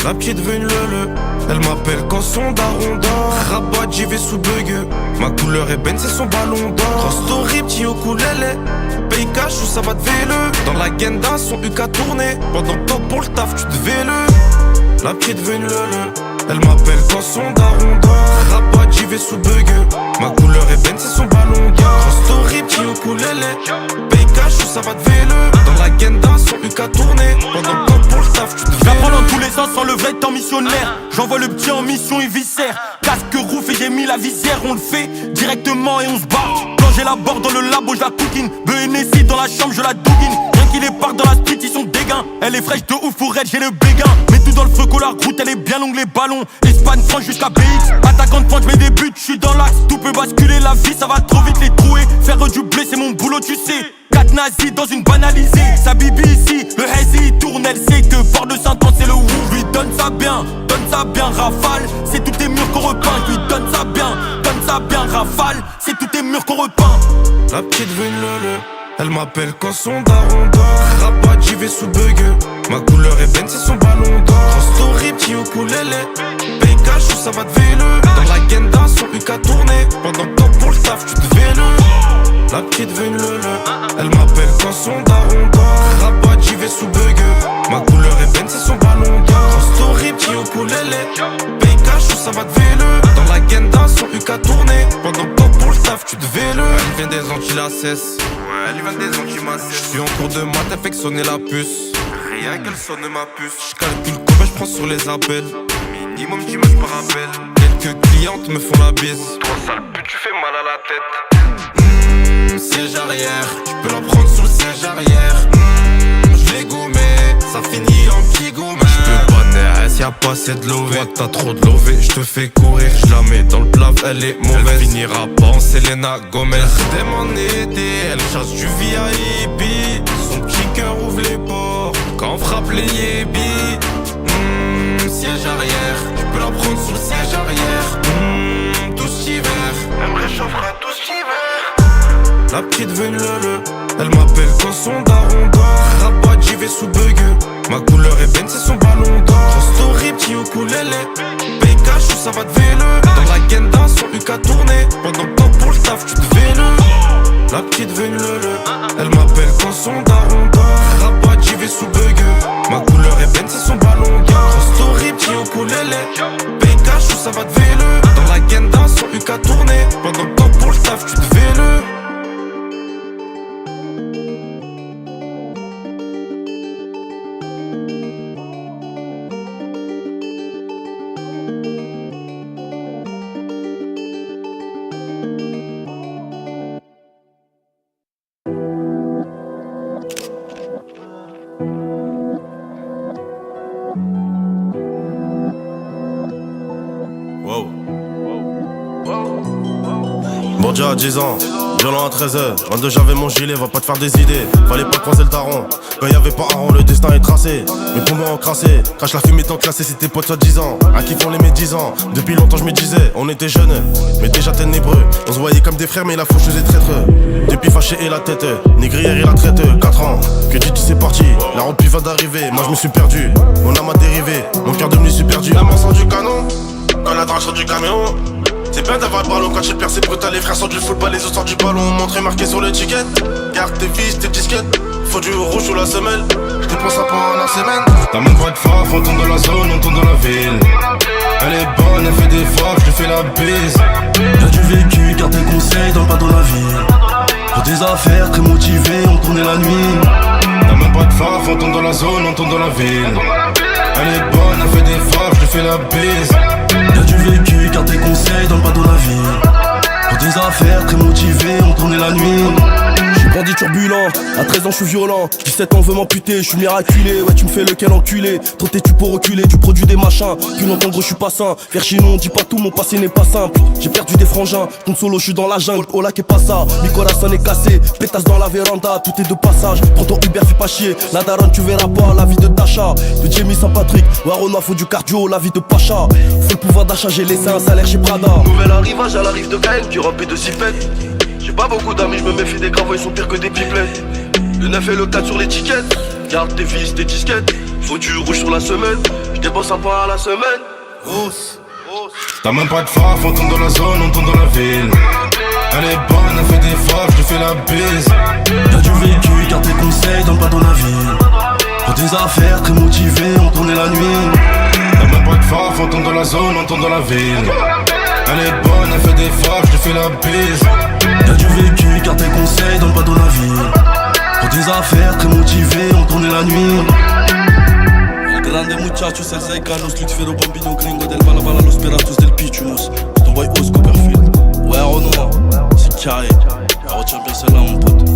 La petite veut une lele, elle m'appelle quand son daron dort. Rabat, j'y vais sous bug. Ma couleur ébène, c'est son ballon d'or. Grosse story, petit ukulélé. Paye cash ou ça va te véle. Dans la genda, son UK a tourné. Pendant que toi pour le taf, tu te véle. La petite veut une lele, elle m'appelle quand son daron dort. Rabat, j'y vais sous bug. Ma couleur ébène, c'est son ballon d'or. Grosse story, petit ukulélé. Paye cash ou ça va te véle. Dans la genda, son UK a tourné. Pendant que toi pour le taf, tu te véle. J'apprends dans tous les sens sans le vrai temps missionnaire. J'envoie le petit en mission, il viscère. Casque rouf et j'ai mis la visière. On le fait directement et on se barre. Quand j'ai la barre dans le labo, je la coquine. BNSI dans la chambre, je la douguine. Rien qu'il est part dans la street, ils sont dégains. Elle est fraîche de ouf pour elle, j'ai le béguin. Mets tout dans le feu, la route, elle est bien longue, les ballons. Espagne, France jusqu'à BX. Attaquant de pointe, je mets des buts, je suis dans l'axe. Tout peut basculer, la vie, ça va trop vite les trouer. Faire du blé, c'est mon boulot, tu sais. 4 nazis dans une banalisée. Sa bibi ici, le hazy tourne, elle sait que fort de Saint-Anne c'est le ouf. Lui donne ça bien, rafale. C'est tous tes murs qu'on repeint. Lui donne ça bien, rafale. C'est tous tes murs qu'on repeint. La petite veut une lele, elle m'appelle quand son daron dort. Rabat, j'y vais sous bug. Ma couleur ébène, c'est son ballon d'or. Grosse story, petit ukulélé. Paye cash ou ça va te véle. Dans la genda, son UK a tourné. Pendant que toi pour le taf, tu te véle. La petite veut une lele, elle m'appelle quand son daron dort. Rabat, j'y vais sous bug. Ma couleur ébène, c'est son ballon d'or. Grosse story, petit ukulélé. Paye cash ou ça va te véle. Dans la genda, son UK a tourné. Pendant que toi pour le taf, tu te véle. Elle vient des Antilles, elle vient des Antilles. J'suis en cours de maths, elle fait que sonner la puce. Rien qu'elle sonne ma puce. J'calcule combien j'prends sur les appels. Minimum 10 matchs par appel. Quelques clientes me font la bise. Toi sale pute, tu fais mal à la tête. Siège arrière, tu peux la prendre sur le siège arrière. Je l'ai gommé, ça finit en petit gourmet. J'peux pas NRS, y'a pas assez de lové. Toi t'as trop de lové, j'te fais courir. J'la mets dans le plat, elle est mauvaise. Elle finira pas en Selena Gomez. J't'aime en été, elle chasse du VIP. Son petit cœur ouvre les ports quand on frappe les yébis. Siège arrière, tu peux la prendre sur le siège arrière. Tout cet hiver, elle me réchauffera tout cet hiver. La petite veut une lele, elle m'appelle quand son daron dort. Rabat, j'y vais sous bug. Ma couleur ébène, c'est son ballon d'or. Grosse story, petit ukulélé. Paye cash ou ça va te véle. Dans la genda, son UK a tourné. Pendant que toi pour le taf, tu te véle. La petite veut une lele, elle m'appelle quand son daron dort. Rabat, j'y vais sous bug. Ma couleur ébène, c'est son ballon d'or. Grosse story, petit ukulélé. Paye cash ou ça va te véle. Dans la genda, son UK a tourné. Pendant que toi pour le taf, tu te véle. Borgia à 10 ans, violent à 13h. 22 j'avais mon gilet, va pas te faire des idées. Fallait pas croiser le daron. Quand y'avait pas Aaron, le destin est tracé. Mes poumons encrassés, crache la fumée tant classée. Si tes potes soit 10 ans, à qui font les médisants. Depuis longtemps je me disais, on était jeunes, mais déjà ténébreux. On se voyait comme des frères, mais la faucheuse est traître. Depuis fâché et la tête, négrière et la traite. 4 ans, que dis-tu c'est parti. La route va d'arriver, moi je me suis perdu. Mon âme a dérivé, mon cœur devenu si perdu. La main sort du canon, quand la drague sort du camion. C'est bien d'avoir le ballon quand j'ai percé brutal. Les frères sortent du football, les autres sortent du ballon. Montré marqué sur l'étiquette. Garde tes vis, tes disquettes. Faut du rouge sous la semelle. J'dépense ça pendant la semaine. T'as mon pas de faf, on tourne dans la zone, on tourne dans la ville. Elle est bonne, elle fait des faves, je fais la bise. Y'a du vécu, garde tes conseils dans le pas dans la ville. Pour des affaires, très motivé, on tournait la nuit. T'as même pas de faf, on tourne dans la zone, on tourne dans la ville. Elle est bonne, elle fait des faves, je fais la bise. Y'a du vécu, garde tes conseils dans le pas dans la ville. Pour des affaires, très motivé, on tournait la nuit. J'suis bandit turbulent, à 13 ans j'suis violent. 17 ans veut m'amputer, j'suis miraculé. Ouais tu me fais lequel enculé. Trop têtu pour reculer, tu produis des machins. Plus longtemps gros j'suis pas sain. Vers chez nous on dit pas tout, mon passé n'est pas simple. J'ai perdu des frangins, ton solo j'suis dans la jungle. Oh là qu'est pas ça, Nicolas sonne est cassé. Pétasse dans la véranda, tout est de passage. Prends ton Uber, fais pas chier. La daronne tu verras pas, la vie de Tacha. De Jamie Saint-Patrick, Warona faut du cardio, la vie de Pacha. Faut le pouvoir d'achat, j'ai laissé un salaire chez Prada. Nouvel arrivage à la rive de Gaël, qui remplit de sifflettes. J'ai pas beaucoup d'amis, je me méfie des gravats, ils sont pires que des pipelettes. Le 9 et le 4 sur l'étiquette. Garde tes vis, tes disquettes. Faut du rouge sur la semelle. J'dépense un point à la semaine. T'as même pas de faf, on tourne dans la zone, on tourne dans la ville. Elle est bonne, elle fait des faves, je fais la bise. Y'a du vécu, garde tes conseils, donne pas ton avis. Pour des affaires, très motivé, on tournait la nuit. T'as même pas de faf, on tourne dans la zone, on tourne dans la ville. Elle est bonne, elle fait des faves, je fais la bise. Y'a du vécu, garde tes conseils, donne pas ton avis. Pour des affaires, très motivé, on tournait la nuit. El grande muchachos, el Zay Carlos, Luxfero, Bambino, Gringo, del Balabala, los Piratos del Pichumos. C'est ton boy Os Copperfield. Ouais, Renoir, c'est carré. Retiens bien celle-là, mon pote.